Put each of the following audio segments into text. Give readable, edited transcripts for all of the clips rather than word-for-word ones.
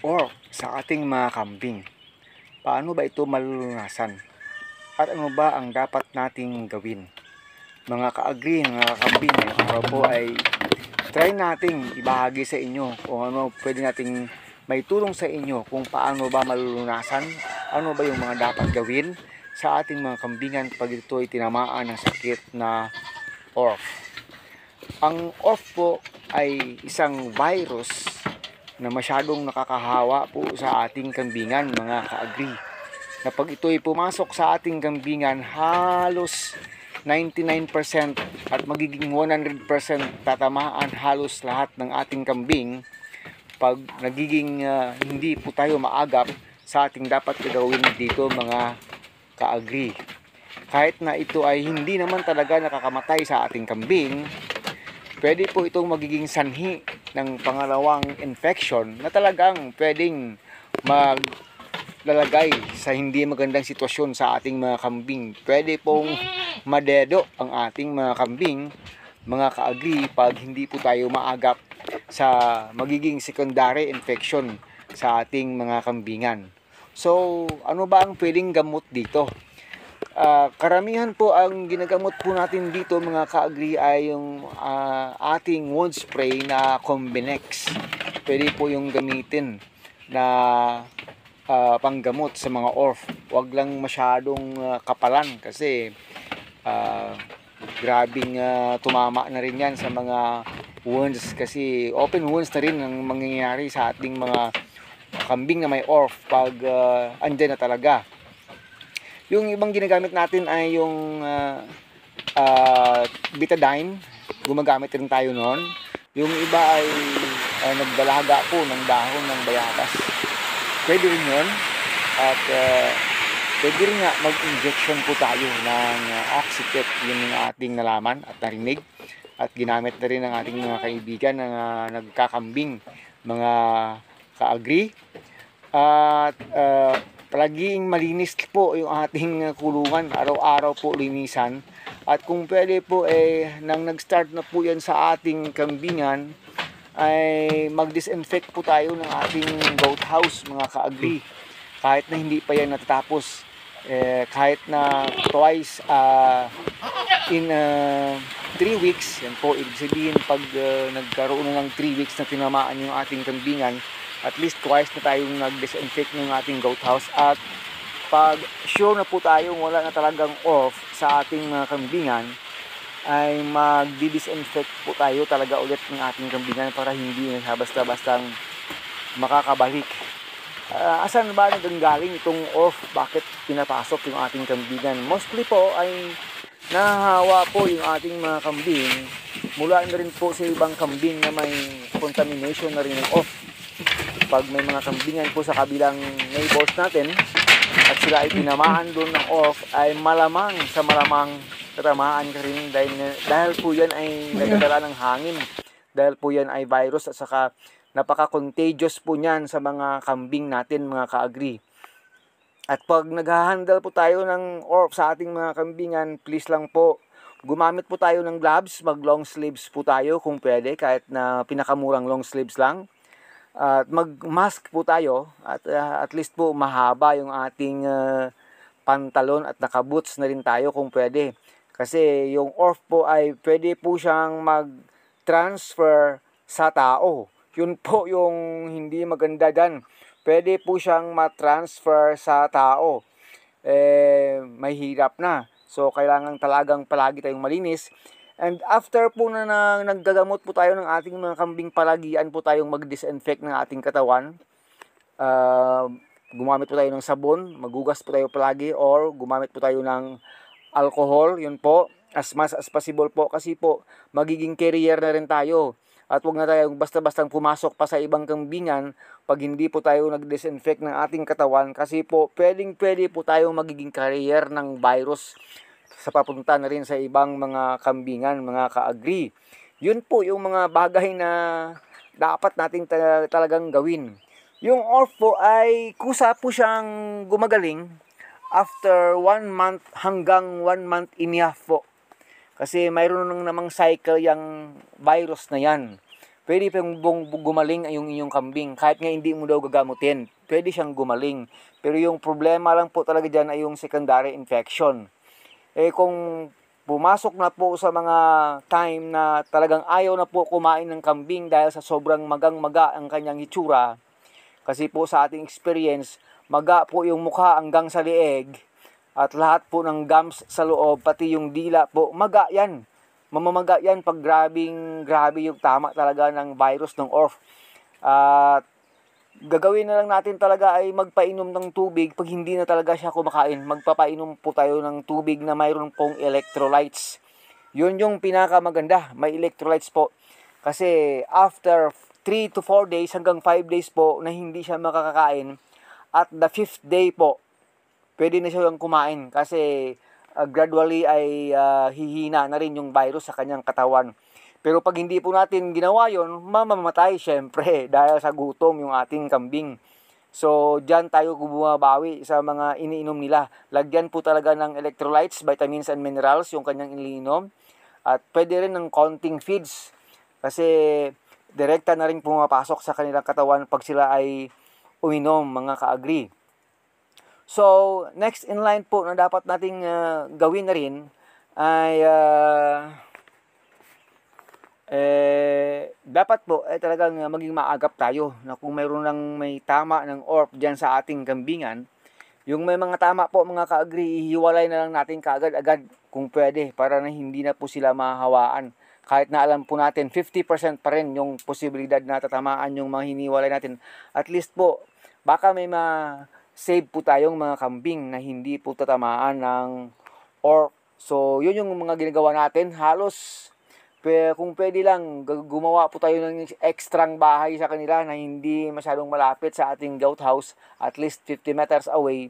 or sa ating mga kambing. Paano ba ito malulunasan? At ano ba ang dapat nating gawin? Mga ka-agree, mga kambing, ngayong araw po ay try nating ibahagi sa inyo kung ano pwede nating may tulong sa inyo kung paano ba malulunasan, ano ba yung mga dapat gawin sa ating mga kambingan pag ito ay tinamaan ng sakit na ORF. Ang ORF po ay isang virus na masyadong nakakahawa po sa ating kambingan, mga ka-agree. Na pag ito'y pumasok sa ating kambingan, halos 99% at magiging 100% tatamaan halos lahat ng ating kambing pag nagiging hindi po tayo maagap sa ating dapat gagawin dito, mga ka-agree. Kahit na ito ay hindi naman talaga nakakamatay sa ating kambing, pwede po itong magiging sanhi ng pangalawang infection na talagang pwedeng maglalagay sa hindi magandang sitwasyon sa ating mga kambing. Pwede pong madedo ang ating mga kambing, mga ka-agree, pag hindi po tayo maagap sa magiging secondary infection sa ating mga kambingan. So, ano ba ang pwedeng gamot dito? Karamihan po ang ginagamot po natin dito, mga ka-agree, ay yung ating wound spray na Combinex. Pwede po yung gamitin na panggamot sa mga ORF. Huwag lang masyadong kapalan kasi grabing tumama na rin yan sa mga wounds, kasi open wounds na rin ang mangyayari sa ating mga kambing na may ORF pag andyan na talaga. Yung ibang ginagamit natin ay yung betadine. Gumagamit rin tayo noon. Yung iba ay nagdalaga po ng dahon ng bayabas. Pwede rin yun. At pwede rin nga mag-injection po tayo ng Oxytet. Yun yung ating nalaman at narinig. At ginamit na rin ng ating mga kaibigan na nagkakambing, mga ka-agree. At palaging malinis po yung ating kulungan, araw-araw po linisan. At kung pwede po nang nag-start na po yan sa ating kambingan, ay mag-disinfect po tayo ng ating goat house, mga ka-agree. Kahit na hindi pa yan natatapos, kahit na twice in 3 weeks, yan po, ibig sabihin pag nagkaroon na ng 3 weeks na tinamaan yung ating kambingan, at least twice na tayong nag-disinfect ng ating goat house. At pag sure na po tayong wala na talagang ORF sa ating mga kambingan, ay mag-disinfect po tayo talaga ulit ng ating kambingan para hindi na basta-bastang makakabalik. Asan ba nagagaling itong ORF? Bakit pinapasok yung ating kambingan? Mostly po ay nahahawa po yung ating mga kambing mula na rin po sa ibang kambing na may contamination na rin ng ORF. Pag may mga kambingan po sa kabilang neighbors natin at sila ay tinamaan doon ng ORF, ay malamang sa malamang tatamaan ka rin dahil po yan ay nagdadala ng hangin, dahil po yan ay virus, at saka napaka-contagious po niyan sa mga kambing natin, mga ka-agree. At pag nag-handle po tayo ng ORF sa ating mga kambingan, please lang po, gumamit po tayo ng gloves, mag long sleeves po tayo kung pwede, kahit na pinakamurang long sleeves lang. At mag-mask po tayo, at least po mahaba yung ating pantalon, at naka-boots na rin tayo kung pwede. Kasi yung ORF po ay pwede po siyang mag-transfer sa tao. Yun po yung hindi maganda dyan. Pwede po siyang ma-transfer sa tao. Mahirap na. So, kailangan talagang palagi tayong malinis. And after po na naggagamot po tayo ng ating mga kambing, palagian po tayong mag-disinfect ng ating katawan. Gumamit po tayo ng sabon, magugas po tayo palagi, or gumamit po tayo ng alcohol. Yun po, as much as possible po, kasi po magiging carrier na rin tayo. At huwag na tayong basta-bastang pumasok pa sa ibang kambingan pag hindi po tayo nag-disinfect ng ating katawan, kasi po pwede po tayong magiging carrier ng virus sa papunta na rin sa ibang mga kambingan, mga ka-agree. Yun po yung mga bagay na dapat nating talagang gawin. Yung ORF po ay kusa po siyang gumagaling after 1 month hanggang 1 month and a half po. Kasi mayroon nang namang cycle yung virus na yan. pwede pang gumaling yung inyong kambing. Kahit nga hindi mo daw gagamutin, pwede siyang gumaling. Pero yung problema lang po talaga dyan ay yung secondary infection. Kung pumasok na po sa mga time na talagang ayaw na po kumain ng kambing dahil sa sobrang magang-maga ang kanyang itsura, kasi po sa ating experience, maga po yung mukha hanggang sa leeg, at lahat po ng gums sa loob, pati yung dila po, maga yan. Mamamaga yan pag grabe yung tama talaga ng virus ng ORF. At gagawin na lang natin talaga ay magpainom ng tubig pag hindi na talaga siya kumakain. Magpapainom po tayo ng tubig na mayroon pong electrolytes. Yun yung pinakamaganda, may electrolytes po. Kasi after 3 to 4 days hanggang 5 days po na hindi siya makakakain, at the 5th day po, pwede na siya kumain kasi gradually ay hihina na rin yung virus sa kanyang katawan. Pero pag hindi po natin ginawa yon, mamamatay syempre dahil sa gutom yung ating kambing. So, dyan tayo bumabawi sa mga iniinom nila. Lagyan po talaga ng electrolytes, vitamins and minerals yung kanyang iniinom. At pwede rin ng konting feeds kasi direkta na rin pumapasok sa kanilang katawan pag sila ay uminom, mga ka-agree. So, next in line po na dapat nating gawin na rin ay dapat po talagang maging maagap tayo na kung mayroon ng may tama ng ORF dyan sa ating kambingan, yung may mga tama po mga ka-agree, ihiwalay na lang natin kaagad-agad kung pwede para na hindi na po sila mahawaan. Kahit na alam po natin 50% pa rin yung posibilidad na tatamaan yung mga hiniwalay natin. At least po, baka may save po tayong mga kambing na hindi po tatamaan ng ORF. So, yun yung mga ginagawa natin. Halos, kung pwede lang, gumawa po tayo ng ekstrang bahay sa kanila na hindi masyadong malapit sa ating goat house, at least 50 meters away,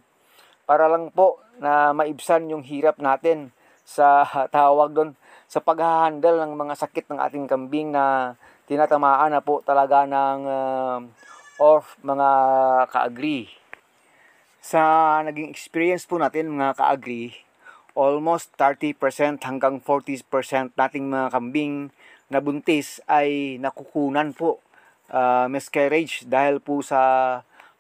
para lang po na maibsan yung hirap natin sa tawag doon, sa pag-handle ng mga sakit ng ating kambing na tinatamaan na po talaga ng ORF, mga ka-agree. Sa naging experience po natin mga ka-agree, almost 30% hanggang 40% nating mga kambing na buntis ay nakukunan po, miscarriage, dahil po sa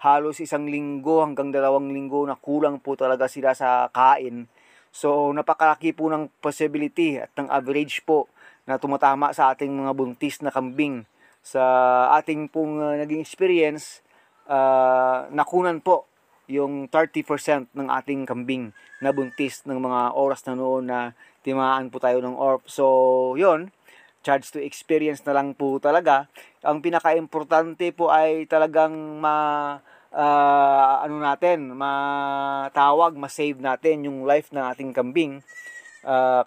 halos 1 linggo hanggang 2 linggo na kulang po talaga sila sa kain. So napakalaki po ng possibility at ng average po na tumatama sa ating mga buntis na kambing. Sa ating pong naging experience, nakunan po yung 30% ng ating kambing na buntis ng mga oras na noon na timaan po tayo ng ORF. So, yun, charge to experience na lang po talaga. Ang pinaka-importante po ay talagang ma-save natin yung life ng ating kambing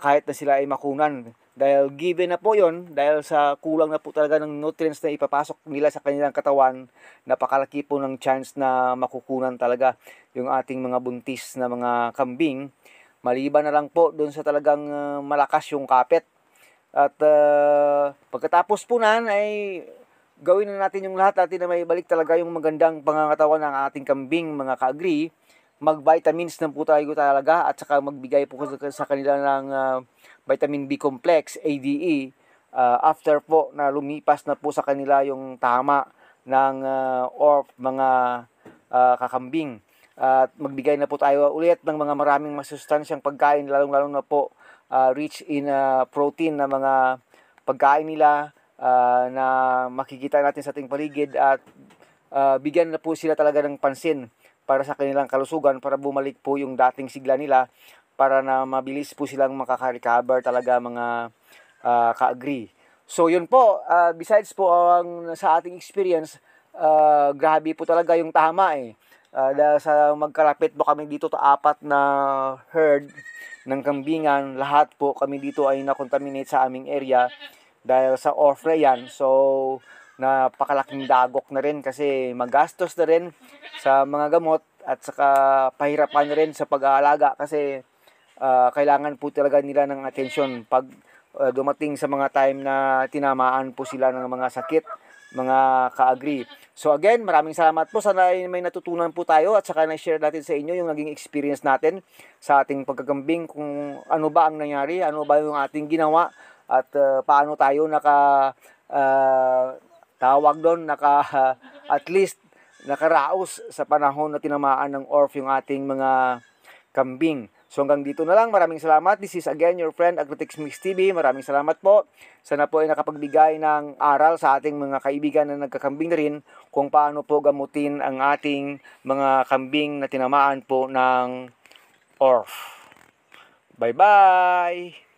kahit na sila ay makunan. Dahil given na po yon, dahil sa kulang na po talaga ng nutrients na ipapasok nila sa kanilang katawan, napakalaki po ng chance na makukunan talaga yung ating mga buntis na mga kambing. Maliban na lang po doon sa talagang malakas yung kapit. At pagkatapos po nan ay gawin na natin yung lahat natin na may balik talaga yung magandang pangangatawan ng ating kambing, mga ka-agree. Mag-vitamins na po tayo talaga at saka magbigay po sa kanila ng vitamin B complex, ADE, after po na lumipas na po sa kanila yung tama ng ORF, mga kakambing. At magbigay na po tayo ulit ng mga maraming masustansyang pagkain, lalong-lalo na po rich in protein na mga pagkain nila na makikita natin sa ating paligid, at bigyan na po sila talaga ng pansin para sa kanilang kalusugan, para bumalik po yung dating sigla nila, para na mabilis po silang makaka-recover talaga, mga ka-agree. So yun po, besides po sa ating experience, grabe po talaga yung tama dahil sa magkalapit po kami dito, 4 na herd ng kambingan, lahat po kami dito ay na-contaminate sa aming area dahil sa ORF na yan. So napakalaking dagok na rin kasi magastos na rin sa mga gamot at saka pahirapan na rin sa pag-aalaga kasi kailangan po talaga nila ng atensyon pag dumating sa mga time na tinamaan po sila ng mga sakit, mga ka-agree. So again, maraming salamat po. Sana ay may natutunan po tayo at saka na-share natin sa inyo yung naging experience natin sa ating pagkakambing, kung ano ba ang nangyari, ano ba yung ating ginawa, at paano tayo tawag doon, at least nakaraos sa panahon na tinamaan ng orf yung ating mga kambing. So hanggang dito na lang. Maraming salamat. This is again your friend Agrotix Mix TV. Maraming salamat po. Sana po ay nakapagbigay ng aral sa ating mga kaibigan na nagkakambing na rin kung paano po gamutin ang ating mga kambing na tinamaan po ng orf. Bye-bye!